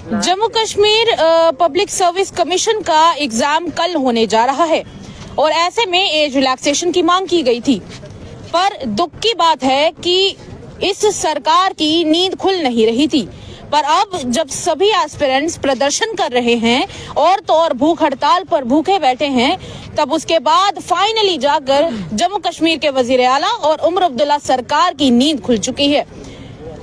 Jammu Kashmir public service commission का exam कल होने जा रहा है और ऐसे में एज रिलैक्सेशन की मांग की गई थी, पर दुख की बात है कि इस सरकार की नींद खुल नहीं रही थी। पर अब जब सभी एस्पिरेंट्स प्रदर्शन कर रहे हैं और तो और भूख हड़ताल पर भूखे बैठे हैं, तब उसके बाद फाइनली जाकर जम्मू कश्मीर के वजीर आला और उमर अब्दुल्ला सरकार की नींद खुल चुकी है।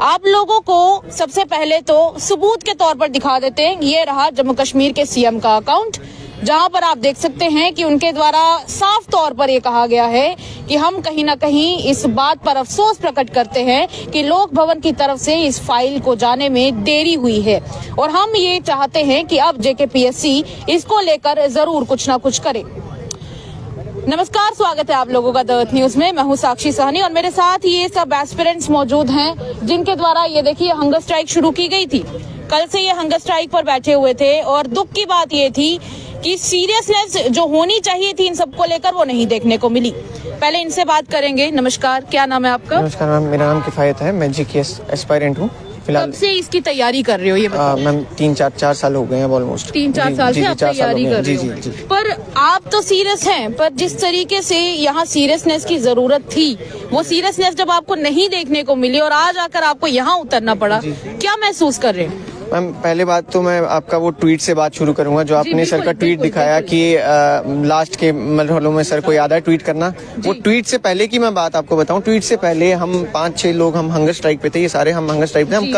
आप लोगों को सबसे पहले तो सबूत के तौर पर दिखा देते हैं। ये रहा जम्मू कश्मीर के सीएम का अकाउंट, जहां पर आप देख सकते हैं कि उनके द्वारा साफ तौर पर ये कहा गया है कि हम कहीं ना कहीं इस बात पर अफसोस प्रकट करते हैं कि लोक भवन की तरफ से इस फाइल को जाने में देरी हुई है और हम ये चाहते हैं कि अब जेकेपीएससी इसको लेकर जरूर कुछ ना कुछ करे। नमस्कार, स्वागत है आप लोगों का द अर्थ न्यूज में। मैं हूं साक्षी साहनी और मेरे साथ ये सब एस्पिरेंट्स मौजूद हैं जिनके द्वारा ये देखिए हंगर स्ट्राइक शुरू की गई थी। कल से ये हंगर स्ट्राइक पर बैठे हुए थे और दुख की बात ये थी कि सीरियसनेस जो होनी चाहिए थी इन सबको लेकर वो नहीं देखने को मिली। पहले इनसे बात करेंगे। नमस्कार, क्या नाम है आपका? नमस्कार मैम, मेरा नाम किफायत है। मैं जीकेएस एस्पायरेंट हूँ। फिलहाल कब से इसकी तैयारी कर रहे हो ये बताओ? मैम 3-4 साल हो गए हैं ऑलमोस्ट। 3-4 साल से आप तैयारी कर रहे हो। जी। पर आप तो सीरियस हैं, पर जिस तरीके से यहाँ सीरियसनेस की जरूरत थी वो सीरियसनेस जब आपको नहीं देखने को मिली और आज आकर आपको यहाँ उतरना पड़ा, क्या महसूस कर रहे हैं? मैम पहले बात तो मैं आपका वो ट्वीट से बात शुरू करूंगा जो आपने सर का ट्वीट दिखाया कि लास्ट के मरहलों में सर को याद है ट्वीट करना। वो ट्वीट से पहले की मैं बात आपको बताऊं, ट्वीट से पहले हम 5-6 लोग हम हंगर स्ट्राइक पे थे। ये सारे हम हंगर स्ट्राइक पे थे। हम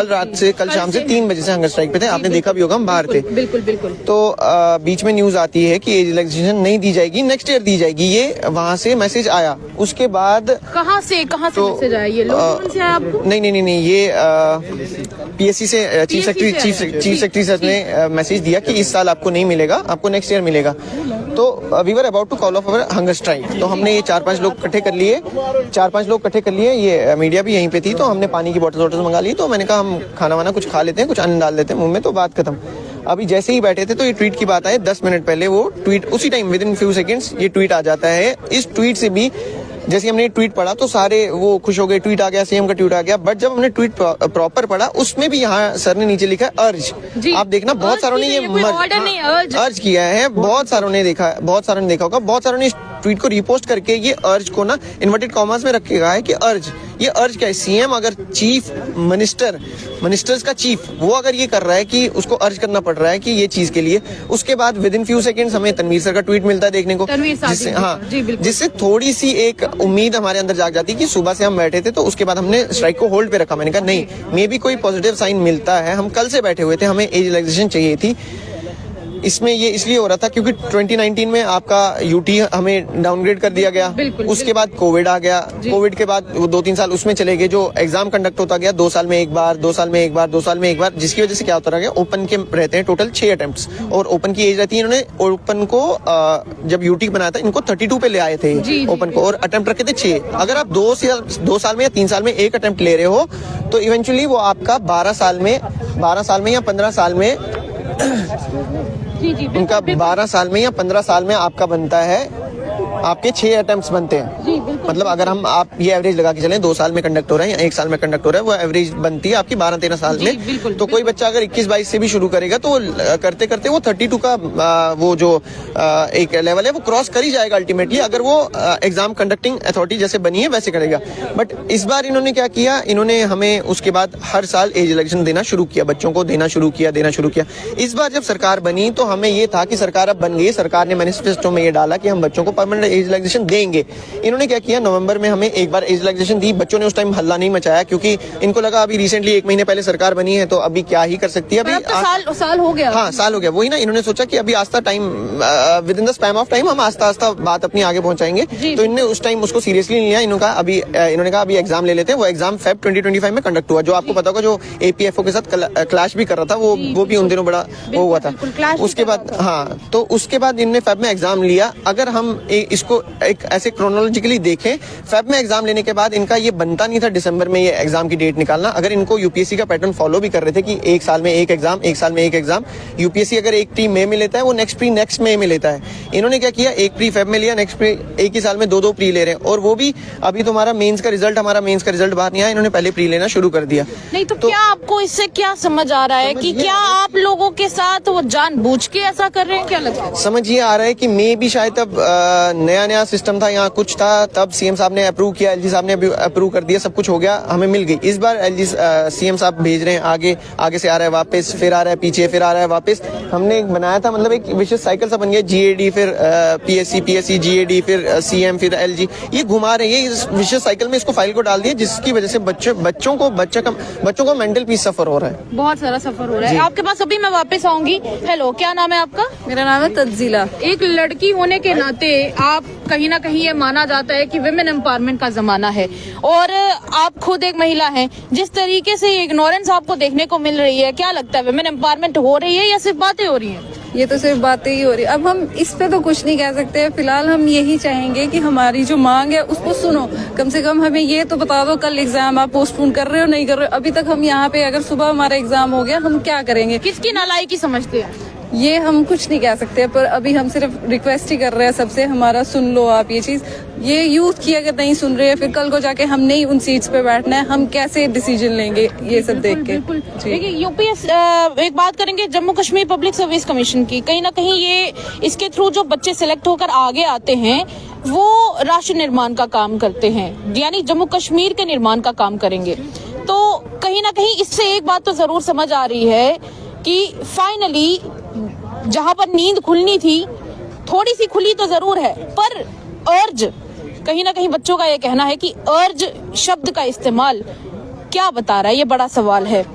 कल शाम से 3 बजे से हंगर स्ट्राइक पे थे। आपने देखा भी होगा, हम बाहर थे। बिल्कुल। तो बीच में न्यूज आती है कि एज रिलैक्सेशन नहीं दी जाएगी, नेक्स्ट ईयर दी जाएगी। ये वहाँ से मैसेज आया। उसके बाद कहाँ से मैसेज आया? ये लोग से आया आपको? नहीं, ये पीएससी से चीफ सेक्रेटरी सर ने मैसेज दिया कि इस साल आपको नहीं मिलेगा, आपको नेक्स्ट ईयर मिलेगा। तो we were about to call off our hunger strike. तो हमने ये 4-5 लोग इकट्ठे कर लिए। ये मीडिया भी यहीं पे थी, तो हमने पानी की बोतल मंगा ली। तो मैंने कहा हम खाना वाना कुछ खा लेते हैं, कुछ अन्न डाल देते हैं मुंह में, तो बात खत्म। अभी जैसे ही बैठे थे तो ये ट्वीट की बात आए। 10 मिनट पहले वो ट्वीट, उसी time with in few seconds ये ट्वीट आ जाता है। इस ट्वीट से भी जैसे हमने ट्वीट पढ़ा तो सारे वो खुश हो गए, ट्वीट आ गया, सीएम का ट्वीट आ गया। बट जब हमने ट्वीट प्रॉपर पढ़ा उसमें भी यहाँ सर ने नीचे लिखा है अर्ज। आप देखना, बहुत सारों ने ये अर्ज किया है। बहुत सारों ने देखा होगा, बहुत सारों ने ट्वीट को रिपोस्ट करके ये अर्ज को ना इन्वर्टेड कॉमर्स में रखेगा है कि अर्ज। ये अर्ज क्या है? सीएम अगर चीफ मिनिस्टर्स का चीफ वो अगर ये कर रहा है कि उसको अर्ज करना पड़ रहा है कि ये चीज के लिए, उसके बाद विद इन फ्यू सेकंड्स हमें तनवीर सर का ट्वीट मिलता है देखने को, जिससे थोड़ी सी एक उम्मीद हमारे अंदर जाग जाती है कि सुबह से हम बैठे थे तो उसके बाद हमने स्ट्राइक को होल्ड पे रखा। मैंने कहा नहीं, मे बी कोई पॉजिटिव साइन मिलता है। हम कल से बैठे हुए थे, हमें एज रिलैक्सेशन चाहिए थी। इसमें ये इसलिए हो रहा था क्योंकि 2019 में आपका यूटी हमें डाउनग्रेड कर दिया गया। उसके बाद कोविड आ गया। कोविड के बाद 2-3 साल उसमें चले गए, जो एग्जाम कंडक्ट होता गया 2 साल में एक बार, 2 साल में एक बार, 2 साल में एक बार, जिसकी वजह से क्या होता गया, ओपन के रहते हैं टोटल 6 अटेम्प्ट्स और ओपन की एज रहती है। इन्होंने ओपन को जब यूटी बनाया था इनको 32 पे ले आए थे ओपन को, और अटेम्प्ट रखे थे 6। अगर आप 2 साल में या 3 साल में एक अटेम्प्ट ले रहे हो तो इवेंचुअली वो आपका 12 साल में या 15 साल में उनका 12 साल में या 15 साल में आपका बनता है, आपके 6 अटेम्प्ट्स बनते हैं। मतलब अगर हम आप ये एवरेज लगा के चलें, 2 साल में कंडक्ट हो रहा है या 1 साल में कंडक्ट हो रहा है, वो एवरेज बनती है आपकी 12-13 साल में। तो कोई बच्चा अगर 21-22 से भी शुरू करेगा तो करते करते वो 32 का वो जो एक लेवल है वो क्रॉस कर ही जाएगा अल्टीमेटली, अगर वो एग्जाम कंडक्टिंग अथॉरिटी जैसे बनी है वैसे करेगा। बट इस बार इन्होंने क्या किया, इन्होंने हमें उसके बाद हर साल एज रिलैक्सेशन देना शुरू किया, बच्चों को देना शुरू किया। इस बार जब सरकार बनी तो हमें ये था कि सरकार अब बन गई, सरकार ने मैनिफेस्टो में ये डाला कि हम बच्चों को परमानेंट एज रिलैक्सेशन देंगे। इन्होंने क्या किया, नवंबर में हमें एक बार एज रिलैक्सेशन दी। बच्चों ने उस टाइम हल्ला नहीं मचाया क्योंकि इनको लगा अभी रिसेंटली 1 महीने पहले सरकार बनी है तो अभी क्या ही कर सकती है। अभी साल हो गया। हाँ, साल हो गया। वही ना, इन्होंने सोचा कि अभी आस्था time within the span of time हम आस्ता बात अपनी आगे पहुंचाएंगे। तो इन्होंने उस टाइम उसको सीरियसली नहीं लिया। इन्होंने कहा अभी एग्जाम ले लेते हैं। वो एग्जाम फेब 2025 में कंडक्ट हुआ, जो आपको पता होगा, जो एपीएफओ के साथ क्लैश भी कर रहा था, वो भी उन दिनों बड़ा वो हुआ था। उसके बाद तो उसके बाद इन्होंने फेब में एग्जाम लिया। अगर हम इसको एक ऐसे क्रोनोलॉजिकली देखें रखें। फेब में एग्जाम लेने के बाद इनका ये बनता नहीं था दिसंबर में ये एग्जाम की डेट निकालना। अगर इनको यूपीएससी का पैटर्न फॉलो भी कर रहे थे कि एक साल में एक एग्जाम, एक साल में एक एग्जाम, यूपीएससी अगर एक प्री मई में लेता है वो नेक्स्ट प्री नेक्स्ट मई में लेता है। इन्होंने क्या किया, एक प्री फेब में लिया, नेक्स्ट प्री एक ही साल में दो प्री ले रहे हैं। और वो भी अभी तो हमारा मेंस का रिजल्ट बाहर नहीं आया, इन्होंने पहले प्री लेना शुरू कर दिया। नहीं तो क्या आपको इससे क्या समझ आ रहा है कि क्या आप लोगों के साथ वो जानबूझ के ऐसा कर रहे हैं, क्या लगता है? समझ ये आ रहा है कि मे भी शायद तब नया सिस्टम था, यहाँ कुछ था, तब सीएम साहब ने अप्रूव किया, एलजी साहब ने अप्रूव कर दिया, सब कुछ हो गया, हमें मिल गई। इस बार एलजी सीएम साहब भेज रहे हैं आगे से आ रहा है वापस, फिर आ रहा है पीछे, फिर आ रहा है वापस। हमने एक बनाया था, मतलब एक विशेष साइकिल सा बन गया, जीएडी फिर पीएससी जीएडी फिर सीएम फिर एलजी, ये घुमा रहे हैं। इस विशेष साइकिल में इसको फाइल को डाल दिया, जिसकी वजह से बच्चों को मेंटल पीस सफर हो रहा है, बहुत सारा सफर हो रहा है। आपके पास अभी मैं वापस आऊंगी। हेलो, क्या नाम है आपका? मेरा नाम है तंजीला। एक लड़की होने के नाते आप कहीं ना कहीं ये माना जाता है कि विमेन एम्पावरमेंट का जमाना है, और आप खुद एक महिला हैं। जिस तरीके से इग्नोरेंस आपको देखने को मिल रही है, क्या लगता है विमेन एम्पावरमेंट हो रही है या सिर्फ बातें हो रही हैं? ये तो सिर्फ बातें ही हो रही है। अब हम इस पे तो कुछ नहीं कह सकते। फिलहाल हम यही चाहेंगे कि हमारी जो मांग है उसको सुनो। कम से कम हमें ये तो बता दो, कल एग्जाम आप पोस्टपोन कर रहे हो नहीं कर रहे हो। अभी तक हम यहाँ पे, अगर सुबह हमारा एग्जाम हो गया, हम क्या करेंगे? किसकी नालायकी समझते हैं? ये हम कुछ नहीं कह सकते, पर अभी हम सिर्फ रिक्वेस्ट ही कर रहे हैं सबसे, हमारा सुन लो आप ये चीज। ये यूथ की अगर नहीं सुन रहे हैं, फिर कल को जाके हम नहीं उन सीट्स पे बैठना है, हम कैसे डिसीजन लेंगे ये सब देख के? देखिए, यूपीएस एक बात करेंगे Jammu Kashmir public service commission की। कहीं ना कहीं ये इसके थ्रू जो बच्चे सिलेक्ट होकर आगे आते हैं वो राष्ट्र निर्माण का काम करते हैं, यानी जम्मू कश्मीर के निर्माण का काम करेंगे। तो कहीं ना कहीं इससे एक बात तो जरूर समझ आ रही है कि फाइनली जहां पर नींद खुलनी थी, थोड़ी सी खुली तो जरूर है, पर अर्ज, कहीं ना कहीं बच्चों का ये कहना है कि अर्ज शब्द का इस्तेमाल क्या बता रहा है, ये बड़ा सवाल है।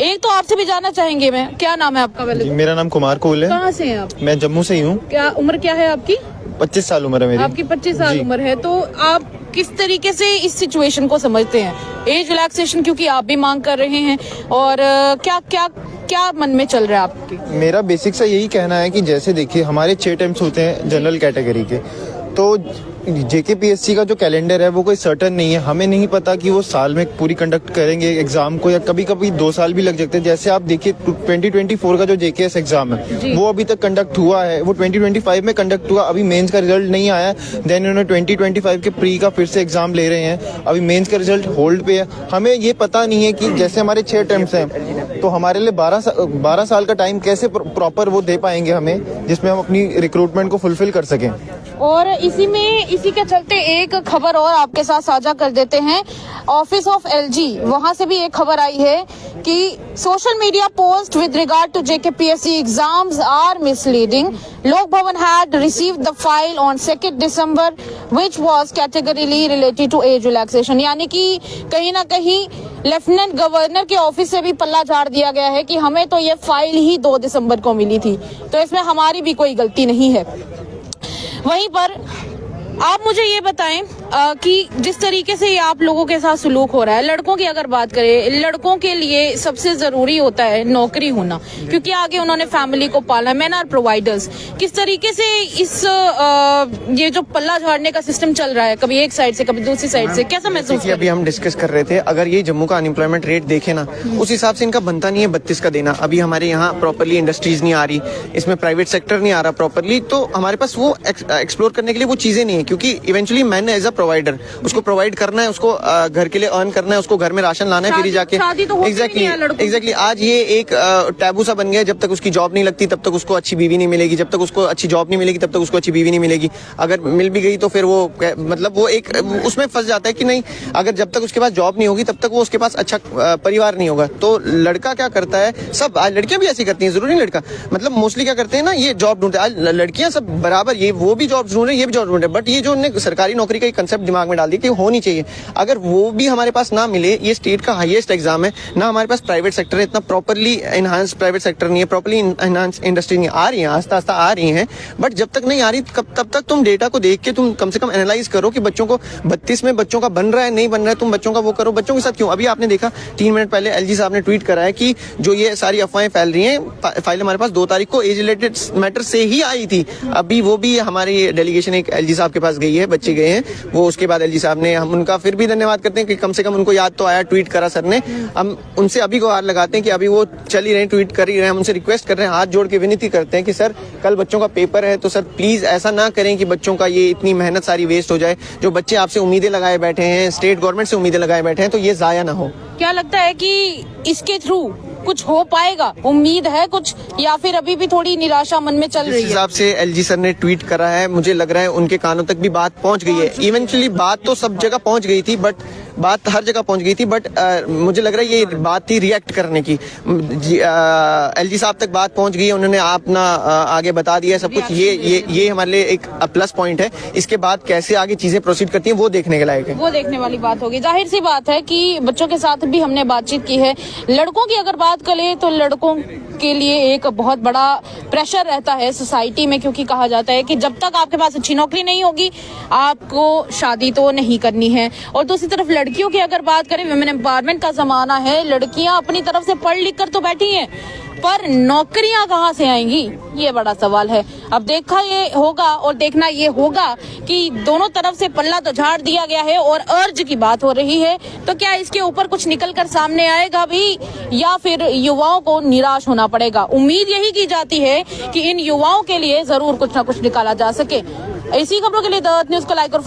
एक तो आपसे भी जानना चाहेंगे मैं, क्या नाम है आपका? पहले मेरा नाम कुमार कोल है। कहाँ से हैं आप? मैं जम्मू से ही हूँ। क्या उम्र क्या है आपकी? 25 साल उम्र है मेरी। आपकी 25 साल उम्र है, तो आप किस तरीके से इस सिचुएशन को समझते हैं? एज रिलैक्सेशन क्योंकि आप भी मांग कर रहे हैं, और क्या मन में चल रहा है आपके? मेरा बेसिक सा यही कहना है कि जैसे देखिए हमारे 6 अटेम्प्ट्स होते हैं जनरल कैटेगरी के, तो जेकेपीएससी का जो कैलेंडर है वो कोई सर्टन नहीं है। हमें नहीं पता कि वो साल में पूरी कंडक्ट करेंगे एग्जाम को, या कभी कभी 2 साल भी लग जाते हैं। जैसे आप देखिए 2024 का जो जेकेएस एग्जाम है वो अभी तक कंडक्ट हुआ है, वो 2025 में कंडक्ट हुआ, अभी मेंस का रिजल्ट नहीं आया। देन उन्होंने 2025 के प्री का फिर से एग्जाम ले रहे हैं, अभी मेंस का रिजल्ट होल्ड पे है। हमें ये पता नहीं है कि जैसे हमारे 6 अटेम्प्ट्स हैं तो हमारे लिए 12 साल का टाइम कैसे प्रॉपर वो दे पाएंगे हमें, जिसमें हम अपनी रिक्रूटमेंट को फुलफिल कर सकें। और इसी के चलते एक खबर और आपके साथ साझा कर देते हैं। ऑफिस ऑफ एलजी, वहां से भी एक खबर आई है कि social media post with regard to JKPSC exams are misleading. Lok Bhavan had received the file on 2 December which was categorically related to age relaxation. यानी कि कहीं ना कहीं लेफ्टिनेंट गवर्नर के ऑफिस से भी पल्ला झाड़ दिया गया है कि हमें तो ये फाइल ही 2 दिसंबर को मिली थी, तो इसमें हमारी भी कोई गलती नहीं है। वहीं पर आप मुझे ये बताएं कि जिस तरीके से ये आप लोगों के साथ सुलूक हो रहा है, लड़कों की अगर बात करें, लड़कों के लिए सबसे जरूरी होता है नौकरी होना, क्योंकि आगे उन्होंने फैमिली को पालना। Man are providers. किस तरीके से ये जो पल्ला झाड़ने का सिस्टम चल रहा है, कभी एक साइड से कभी दूसरी साइड से, कैसा महसूस? देखिए, अभी हम डिस्कस कर रहे थे, अगर ये जम्मू का अनएम्प्लॉयमेंट रेट देखे ना, उस हिसाब से इनका बनता नहीं है 32 का देना। अभी हमारे यहाँ प्रॉपरली इंडस्ट्रीज नहीं आ रही, इसमें प्राइवेट सेक्टर नहीं आ रहा प्रॉपरली, तो हमारे पास वो एक्सप्लोर करने के लिए वो चीजें नहीं है। क्योंकि eventually man as a provider, उसको प्रोवाइड करना है, उसको घर के लिए अर्न करना है, उसको घर में राशन लाना है, फिर जाके एग्जैक्टली आज ये एक टैबू सा बन गया। जब तक उसकी जॉब नहीं लगती तब तक उसको अच्छी बीवी नहीं मिलेगी, जब तक उसको अच्छी जॉब नहीं मिलेगी तब तक उसको अच्छी बीवी नहीं मिलेगी। अगर मिल भी गई तो फिर वो मतलब वो एक उसमें फंस जाता है कि नहीं, अगर जब तक उसके पास जॉब नहीं होगी तब तक वो उसके पास अच्छा परिवार नहीं होगा। तो लड़का क्या करता है, सब आज लड़कियां भी ऐसी करती हैं, जरूरी नहीं लड़का, मतलब मोस्टली क्या करते हैं ना, ये जॉब ढूंढते हैं। आज लड़कियां सब बराबर, ये वो भी जॉब ढूंढ रहे हैं, ये भी जॉब ढूंढ रहे हैं, बट ये जो सरकारी नौकरी का एक कंसेप्ट दिमाग में डाल दिया कि होनी चाहिए, अगर वो भी हमारे पास ना मिले, ये स्टेट का हाईएस्ट एग्जाम है ना, हमारे पास प्राइवेट सेक्टर है, इतना प्रॉपरली एनहांस प्राइवेट सेक्टर नहीं है, प्रॉपरली एनहांस इंडस्ट्री नहीं आ रही है, आस्ता आस्ता आ रही है, बट जब तक नहीं आ रही तब तक तुम डेटा को देख के तुम कम से कम एनालाइज करो कि बच्चों को 32 में बच्चों का बन रहा है नहीं बन रहा है, तुम बच्चों का वो करो। बच्चों के साथ क्यों? अभी आपने देखा 3 मिनट पहले एलजी साहब ने ट्वीट करा है कि जो ये सारी अफवाहें फैल रही हैं, फाइल हमारे पास 2 तारीख को एज रिलेटेड मैटर से ही आई थी। अभी वो भी हमारी डेलीगेशन एक एलजी साहब के पास गई है, बच्चे गए हैं, वो उसके बाद एलजी साहब ने, हम उनका फिर भी धन्यवाद करते हैं कि कम से कम उनको याद तो आया, ट्वीट करा सर ने। हम उनसे अभी गुहार लगाते हैं कि अभी वो चल ही रहे हैं, ट्वीट कर ही रहे हैं, हम उनसे रिक्वेस्ट कर रहे हैं, हाथ जोड़ के विनती करते हैं कि सर कल बच्चों का पेपर है तो सर प्लीज ऐसा ना करें कि बच्चों का ये इतनी मेहनत सारी वेस्ट हो जाए। जो बच्चे आपसे उम्मीदें लगाए बैठे हैं, स्टेट गवर्नमेंट से उम्मीदें लगाए बैठे हैं, तो ये जाया ना हो। क्या लगता है कि इसके थ्रू कुछ हो पाएगा, उम्मीद है कुछ, या फिर अभी भी थोड़ी निराशा मन में चल जिस रही है? हिसाब से एलजी सर ने ट्वीट करा है, मुझे लग रहा है उनके कानों तक भी बात पहुंच गई है। इवेंचुअली बात तो सब जगह पहुंच गई थी, बट बात हर जगह पहुंच गई थी, बट मुझे लग रहा है ये बात थी रिएक्ट करने की। एलजी साहब तक बात पहुंच गई है, उन्होंने अपना आगे बता दिया सब कुछ। ये हमारे लिए एक प्लस पॉइंट है। इसके बाद कैसे आगे चीजें प्रोसीड करती हैं वो देखने के लायक है। वो देखने वाली बात होगी। जाहिर सी बात है कि बच्चों के साथ भी हमने बातचीत की है। लड़कों की अगर बात करें तो लड़कों के लिए एक बहुत बड़ा प्रेशर रहता है सोसाइटी में, क्योंकि कहा जाता है कि जब तक आपके पास अच्छी नौकरी नहीं होगी आपको शादी तो नहीं करनी है। और दूसरी तरफ लड़कियों की अगर बात करें, वुमेन एम्पावरमेंट का जमाना है, लड़कियां अपनी तरफ से पढ़ लिख कर तो बैठी हैं, पर नौकरियां कहां से आएंगी, ये बड़ा सवाल है। अब देखा ये होगा और देखना ये होगा कि दोनों तरफ से पल्ला तो झाड़ दिया गया है और अर्ज की बात हो रही है, तो क्या इसके ऊपर कुछ निकल कर सामने आएगा भी, या फिर युवाओं को निराश होना पड़ेगा? उम्मीद यही की जाती है कि इन युवाओं के लिए जरूर कुछ ना कुछ निकाला जा सके। ऐसी खबरों के लिए द न्यूज़ को लाइक और